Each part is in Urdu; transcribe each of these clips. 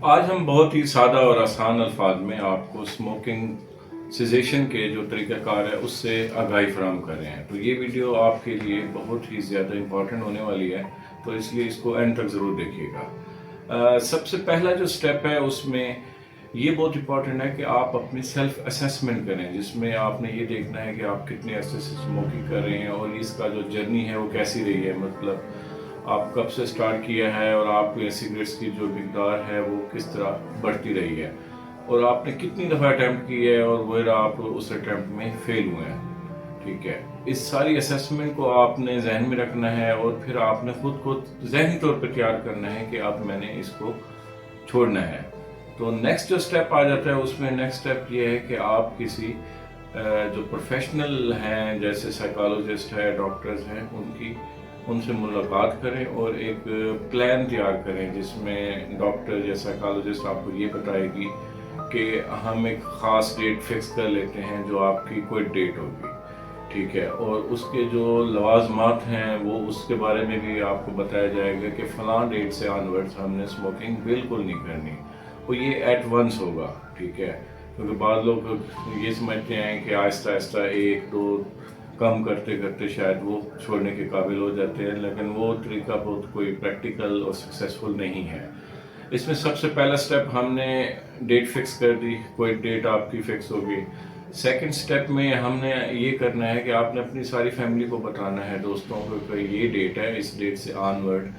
آج ہم بہت ہی سادہ اور آسان الفاظ میں آپ کو اسموکنگ سیزیشن کے جو طریقہ کار ہے اس سے آگاہی فراہم کر رہے ہیں. تو یہ ویڈیو آپ کے لیے بہت ہی زیادہ امپورٹنٹ ہونے والی ہے، تو اس لیے اس کو اینڈ تک ضرور دیکھیے گا. سب سے پہلا جو سٹیپ ہے اس میں یہ بہت امپورٹنٹ ہے کہ آپ اپنی سیلف اسیسمنٹ کریں، جس میں آپ نے یہ دیکھنا ہے کہ آپ کتنے عرصے سے اسموکنگ کر رہے ہیں اور اس کا جو جرنی ہے وہ کیسی رہی ہے. مطلب آپ کب سے سٹارٹ کیا ہے اور آپ کے سگریٹس کی جو مقدار ہے وہ کس طرح بڑھتی رہی ہے، اور آپ نے کتنی دفعہ اٹیمپٹ کی ہے اور وہ آپ اس اٹیمپٹ میں فیل ہوئے ہیں. ٹھیک ہے، اس ساری اسیسمنٹ کو آپ نے ذہن میں رکھنا ہے اور پھر آپ نے خود کو ذہنی طور پہ تیار کرنا ہے کہ اب میں نے اس کو چھوڑنا ہے. تو نیکسٹ جو سٹیپ آ جاتا ہے اس میں نیکسٹ سٹیپ یہ ہے کہ آپ کسی جو پروفیشنل ہیں جیسے سائیکالوجسٹ ہے، ڈاکٹرز ہیں، ان سے ملاقات کریں اور ایک پلان تیار کریں جس میں ڈاکٹر یا سائیکالوجسٹ آپ کو یہ بتائے گی کہ ہم ایک خاص ڈیٹ فکس کر لیتے ہیں جو آپ کی کوئی ڈیٹ ہوگی. ٹھیک ہے، اور اس کے جو لوازمات ہیں وہ اس کے بارے میں بھی آپ کو بتایا جائے گا کہ فلاں ڈیٹ سے آنورڈز ہم نے اسموکنگ بالکل نہیں کرنی، وہ یہ ایٹ ونس ہوگا. ٹھیک ہے، کیونکہ بعض لوگ یہ سمجھتے ہیں کہ آہستہ آہستہ ایک دو کم کرتے کرتے شاید وہ چھوڑنے کے قابل ہو جاتے ہیں، لیکن وہ طریقہ بہت کوئی پریکٹیکل اور سکسیسفل نہیں ہے. اس میں سب سے پہلا سٹیپ ہم نے ڈیٹ فکس کر دی، کوئی ڈیٹ آپ کی فکس ہوگی. سیکنڈ سٹیپ میں ہم نے یہ کرنا ہے کہ آپ نے اپنی ساری فیملی کو بتانا ہے، دوستوں کو، کہ یہ ڈیٹ ہے، اس ڈیٹ سے آنورڈ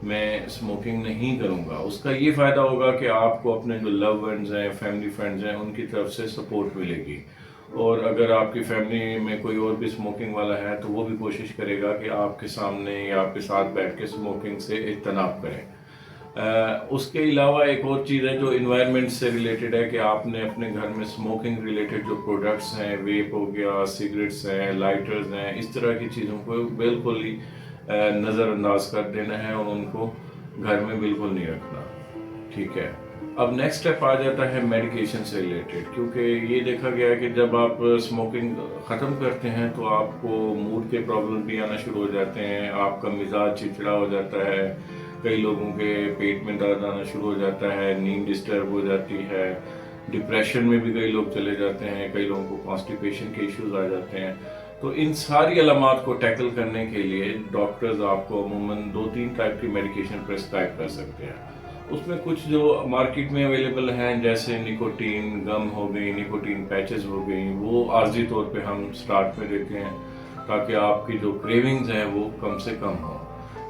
میں اسموکنگ نہیں کروں گا. اس کا یہ فائدہ ہوگا کہ آپ کو اپنے جو لو ونز ہیں، فیملی فرینڈز ہیں، ان کی طرف سے سپورٹ ملے گی. اور اگر آپ کی فیملی میں کوئی اور بھی اسموکنگ والا ہے تو وہ بھی کوشش کرے گا کہ آپ کے سامنے یا آپ کے ساتھ بیٹھ کے اسموکنگ سے اجتناب کریں. اس کے علاوہ ایک اور چیز ہے جو انوائرمنٹ سے ریلیٹڈ ہے کہ آپ نے اپنے گھر میں اسموکنگ ریلیٹڈ جو پروڈکٹس ہیں، ویپ ہو گیا، سگریٹس ہیں، لائٹرز ہیں، اس طرح کی چیزوں کو بالکل ہی نظر انداز کر دینا ہے اور ان کو گھر میں بالکل نہیں رکھنا. ٹھیک ہے، اب نیکسٹ سٹیپ آ جاتا ہے میڈیکیشن سے ریلیٹڈ، کیونکہ یہ دیکھا گیا ہے کہ جب آپ اسموکنگ ختم کرتے ہیں تو آپ کو موڈ کے پرابلم بھی آنا شروع ہو جاتے ہیں، آپ کا مزاج چڑچڑا ہو جاتا ہے، کئی لوگوں کے پیٹ میں درد آنا شروع ہو جاتا ہے، نیند ڈسٹرب ہو جاتی ہے، ڈپریشن میں بھی کئی لوگ چلے جاتے ہیں، کئی لوگوں کو کانسٹیپیشن کے ایشوز آ جاتے ہیں. تو ان ساری علامات کو ٹیکل کرنے کے لیے ڈاکٹرز آپ کو عموماً 2-3 ٹائپ کی میڈیکیشن پرسکرائب کر سکتے ہیں. اس میں کچھ جو مارکیٹ میں اویلیبل ہیں جیسے نکوٹین گم ہو گئی، نکوٹین پیچز ہو گئی، وہ عارضی طور پہ ہم سٹارٹ میں دیتے ہیں تاکہ آپ کی جو کریونگز ہیں وہ کم سے کم ہوں.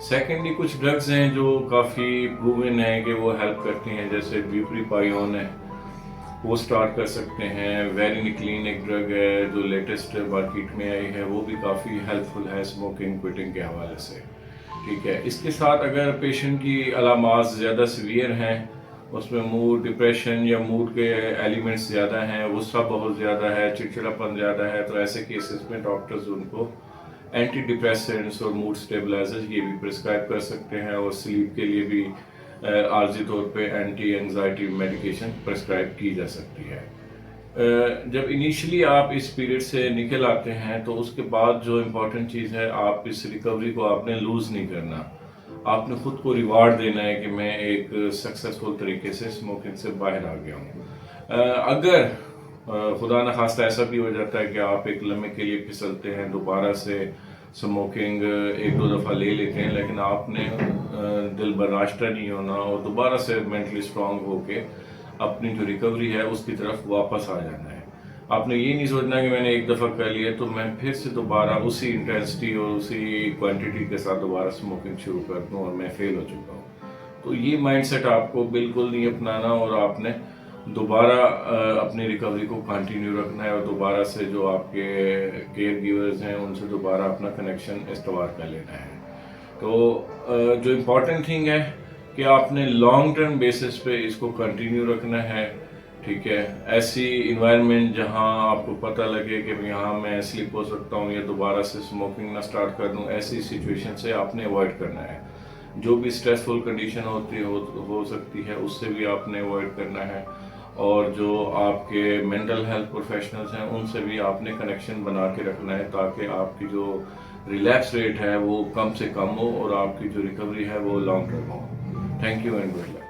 سیکنڈلی کچھ ڈرگز ہیں جو کافی پروون ہیں کہ وہ ہیلپ کرتی ہیں، جیسے بیوپریپائیون ہے، وہ سٹارٹ کر سکتے ہیں. ویرینیکلین ایک ڈرگ ہے جو لیٹسٹ مارکیٹ میں آئی ہے، وہ بھی کافی ہیلپ فل ہے اسموکنگ کوئٹنگ کے حوالے سے. ٹھیک ہے، اس کے ساتھ اگر پیشنٹ کی علامات زیادہ سیویئر ہیں، اس میں موڈ ڈپریشن یا موڈ کے ایلیمنٹس زیادہ ہیں، غصہ بہت زیادہ ہے، چڑچڑاپن زیادہ ہے، تو ایسے کیسز میں ڈاکٹرز ان کو اینٹی ڈپریسنٹس اور موڈ سٹیبلائزرز یہ بھی پرسکرائب کر سکتے ہیں، اور سلیپ کے لیے بھی عارضی طور پہ اینٹی اینگزائٹی میڈیکیشن پرسکرائب کی جا سکتی ہے. جب انیشلی آپ اس پیریڈ سے نکل آتے ہیں تو اس کے بعد جو امپورٹنٹ چیز ہے، آپ اس ریکوری کو آپ نے لوز نہیں کرنا. آپ نے خود کو ریوارڈ دینا ہے کہ میں ایک سکسیسفل طریقے سے اسموکنگ سے باہر آ گیا ہوں. اگر خدا نخواستہ ایسا بھی ہو جاتا ہے کہ آپ ایک لمحے کے لیے پھسلتے ہیں، دوبارہ سے اسموکنگ 1-2 دفعہ لے لیتے ہیں، لیکن آپ نے دل برداشتہ نہیں ہونا اور دوبارہ سے مینٹلی اسٹرانگ ہو کے اپنی جو ریکوری ہے اس کی طرف واپس آ جانا ہے. آپ نے یہ نہیں سوچنا کہ میں نے ایک دفعہ کر لیا تو میں پھر سے دوبارہ اسی انٹینسٹی اور اسی کوانٹٹی کے ساتھ دوبارہ اسموکنگ شروع کر دوں اور میں فیل ہو چکا ہوں. تو یہ مائنڈ سیٹ آپ کو بالکل نہیں اپنانا، اور آپ نے دوبارہ اپنی ریکوری کو کنٹینیو رکھنا ہے اور دوبارہ سے جو آپ کے کیئر گیورز ہیں ان سے دوبارہ اپنا کنیکشن استوار کر لینا ہے. تو جو امپورٹنٹ تھنگ ہے کہ آپ نے لانگ ٹرم بیسس پہ اس کو کنٹینیو رکھنا ہے. ٹھیک ہے، ایسی انوائرمنٹ جہاں آپ کو پتہ لگے کہ یہاں میں سلپ ہو سکتا ہوں یا دوبارہ سے اسموکنگ نہ سٹارٹ کر دوں، ایسی سچویشن سے آپ نے اوائڈ کرنا ہے. جو بھی اسٹریسفل کنڈیشن ہو سکتی ہے اس سے بھی آپ نے اوائڈ کرنا ہے، اور جو آپ کے مینٹل ہیلتھ پروفیشنلز ہیں ان سے بھی آپ نے کنیکشن بنا کے رکھنا ہے تاکہ آپ کی جو ریلیپس ریٹ ہے وہ کم سے کم ہو اور آپ کی جو ریکوری ہے وہ long term who. Thank you and good luck.